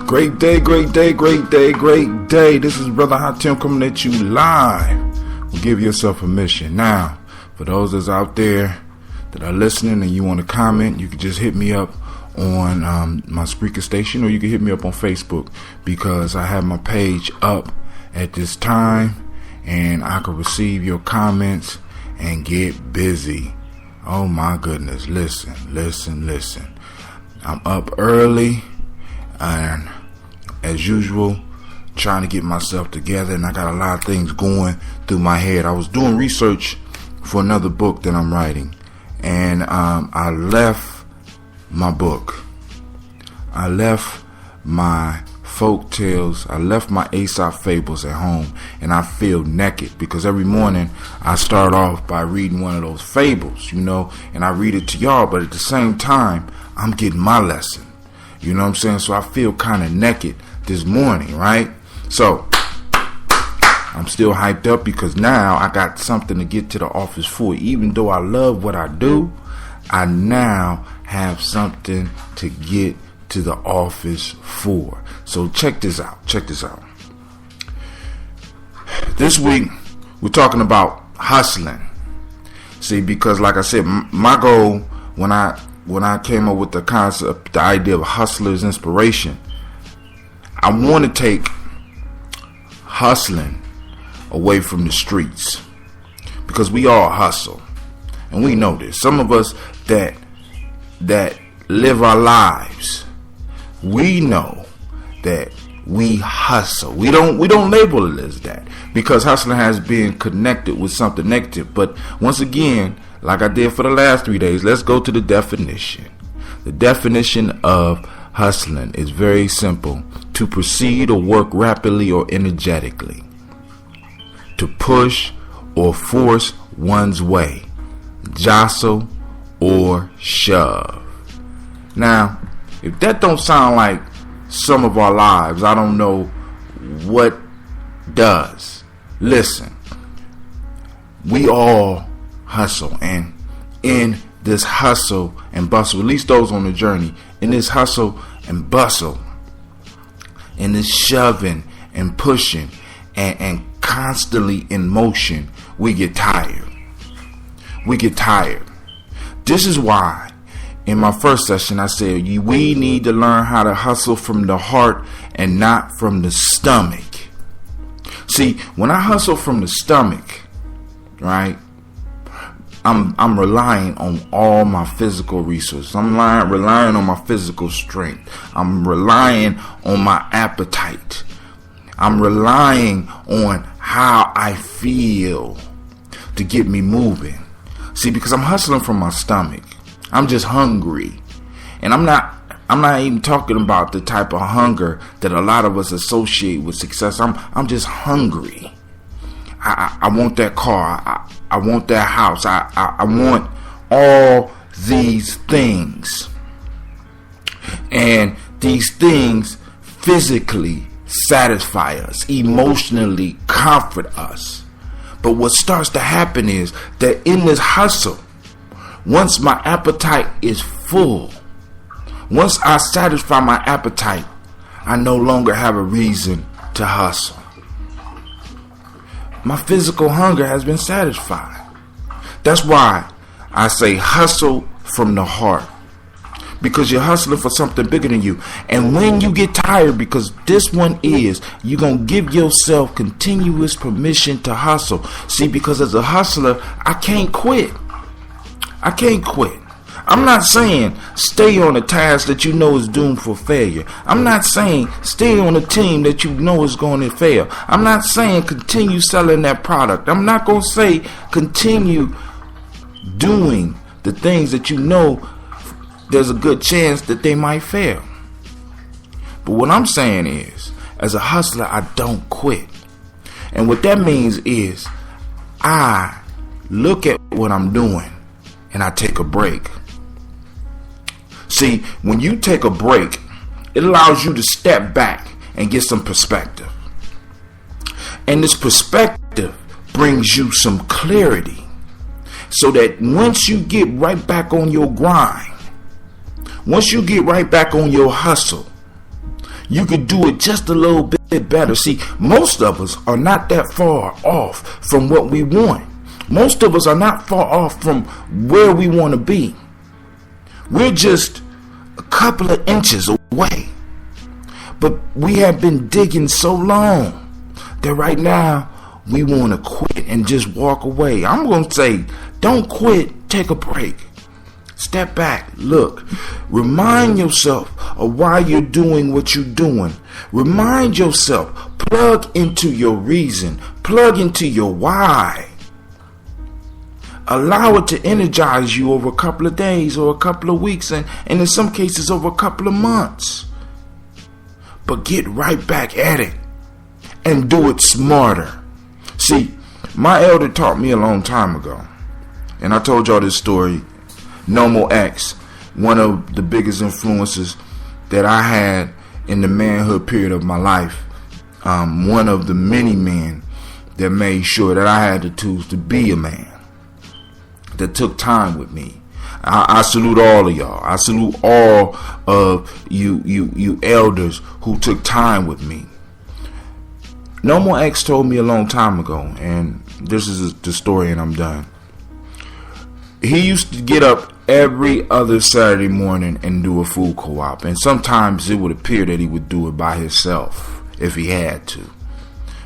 Great day, great day, great day, great day. This is Brother Hot Tim coming at you live. Well, give yourself permission. Now, for those that's out there that are listening and you want to comment, you can just hit me up on my Spreaker station, or you can hit me up on Facebook, because I have my page up at this time and I can receive your comments and get busy. Oh my goodness. Listen. I'm up early and as usual trying to get myself together, and I got a lot of things going through my head. I was doing research for another book that I'm writing, and I left my book. I left my folk tales. I left my Aesop fables at home, and I feel naked because every morning I start off by reading one of those fables, and I read it to y'all, but at the same time I'm getting my lesson. You know what I'm saying? So I feel kind of naked this morning, right? So I'm still hyped up because now I got something to get to the office for. Even though I love what I do, I now have something to get to the office for. So check this out. This week we're talking about hustling. See, because like I said, my goal when I came up with the concept, the idea of hustler's inspiration, I want to take hustling away from the streets, because we all hustle, and we know this. Some of us that live our lives, we know that we hustle. We don't label it as that, because hustling has been connected with something negative. But once again, like I did for the last 3 days, let's go to the definition. The definition of hustling is very simple: to proceed or work rapidly or energetically, to push or force one's way, jostle or shove. Now, if that don't sound like some of our lives, I don't know what does. Listen, we all hustle, and in this hustle and bustle, at least those on the journey, in this hustle and bustle, in this shoving and pushing and constantly in motion, we get tired. This is why in my first session I said we need to learn how to hustle from the heart and not from the stomach. See, when I hustle from the stomach, right, I'm relying on all my physical resources. I'm relying on my physical strength. I'm relying on my appetite. I'm relying on how I feel to get me moving. See, because I'm hustling from my stomach, I'm just hungry. And I'm not even talking about the type of hunger that a lot of us associate with success. I'm just hungry. I want that car. I want that house. I want all these things. And these things physically satisfy us, emotionally comfort us. But what starts to happen is that in this hustle, once my appetite is full, once I satisfy my appetite, I no longer have a reason to hustle. My physical hunger has been satisfied. That's why I say hustle from the heart, because you're hustling for something bigger than you. And when you get tired, because this one is, you're going to give yourself continuous permission to hustle. See, because as a hustler, I can't quit. I'm not saying stay on a task that you know is doomed for failure. I'm not saying stay on a team that you know is going to fail. I'm not saying continue selling that product. I'm not going to say continue doing the things that you know there's a good chance that they might fail. But what I'm saying is, as a hustler, I don't quit. And what that means is I look at what I'm doing and I take a break. See, when you take a break, it allows you to step back and get some perspective. And this perspective brings you some clarity, so that once you get right back on your grind, once you get right back on your hustle, you could do it just a little bit better. See, most of us are not that far off from what we want. Most of us are not far off from where we want to be. We're just a couple of inches away. But we have been digging so long that right now we want to quit and just walk away. I'm going to say, don't quit, take a break. Step back, look, remind yourself of why you're doing what you're doing. Remind yourself, plug into your reason, plug into your why. Allow it to energize you over a couple of days or a couple of weeks and in some cases over a couple of months. But get right back at it and do it smarter. See, my elder taught me a long time ago, and I told y'all this story. Normal X, one of the biggest influences that I had in the manhood period of my life. One of the many men that made sure that I had the tools to be a man, that took time with me. I salute all of y'all. I salute all of you elders who took time with me. Normal X told me a long time ago, and this is the story and I'm done. He used to get up every other Saturday morning and do a food co-op, and sometimes it would appear that he would do it by himself if he had to.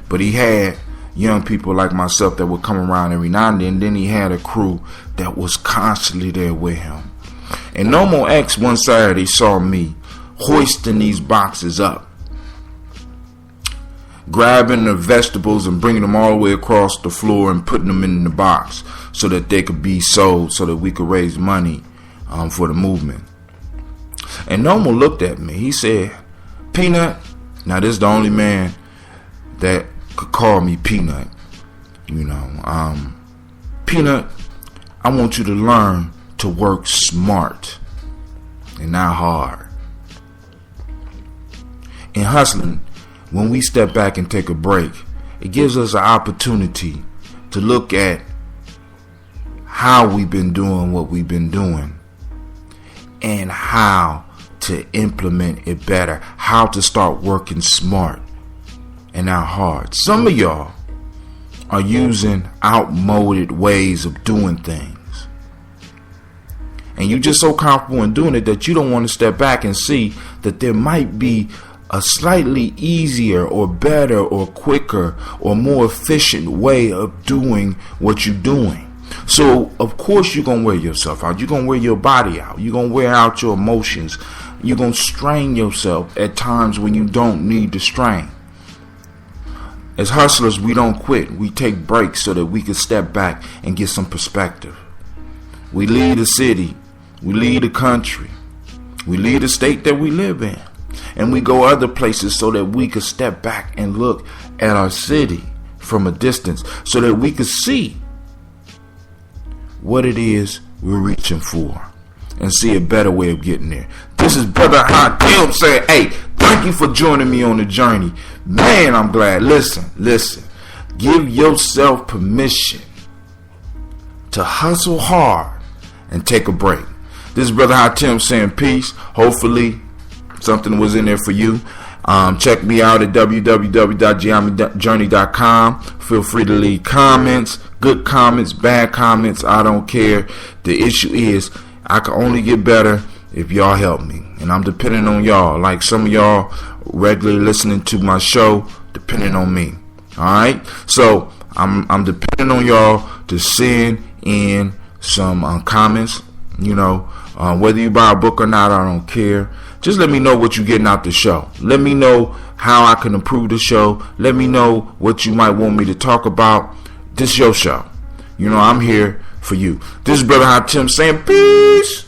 But he had young people like myself that would come around every now and then he had a crew that was constantly there with him. And Normal X one Saturday saw me hoisting these boxes up, grabbing the vegetables and bringing them all the way across the floor and putting them in the box so that they could be sold, so that we could raise money for the movement. And Normal looked at me. He said, "Peanut," now this is the only man that could call me Peanut, "Peanut, I want you to learn to work smart and not hard. In hustling, when we step back and take a break, it gives us an opportunity to look at how we've been doing what we've been doing and how to implement it better, how to start working smart and not hard. Some of y'all are using outmoded ways of doing things, and you're just so comfortable in doing it that you don't want to step back and see that there might be a slightly easier or better or quicker or more efficient way of doing what you're doing. So, of course, you're going to wear yourself out. You're going to wear your body out. You're going to wear out your emotions. You're going to strain yourself at times when you don't need to strain. As hustlers, we don't quit. We take breaks so that we can step back and get some perspective. We leave the city. We leave the country. We leave the state that we live in. And we go other places so that we could step back and look at our city from a distance so that we could see what it is we're reaching for and see a better way of getting there. This is Brother Hot Tim saying, hey, thank you for joining me on the journey. Man, I'm glad. Listen. Give yourself permission to hustle hard and take a break. This is Brother Hot Tim saying peace. Hopefully something was in there for you. Check me out at www.giamijourney.com. Feel free to leave comments, good comments, bad comments. I don't care. The issue is I can only get better if y'all help me. And I'm depending on y'all. Like some of y'all regularly listening to my show, depending on me. Alright? So I'm depending on y'all to send in some comments. Whether you buy a book or not, I don't care. Just let me know what you're getting out the show. Let me know how I can improve the show. Let me know what you might want me to talk about. This is your show. I'm here for you. This is Brother Hot Tim saying peace.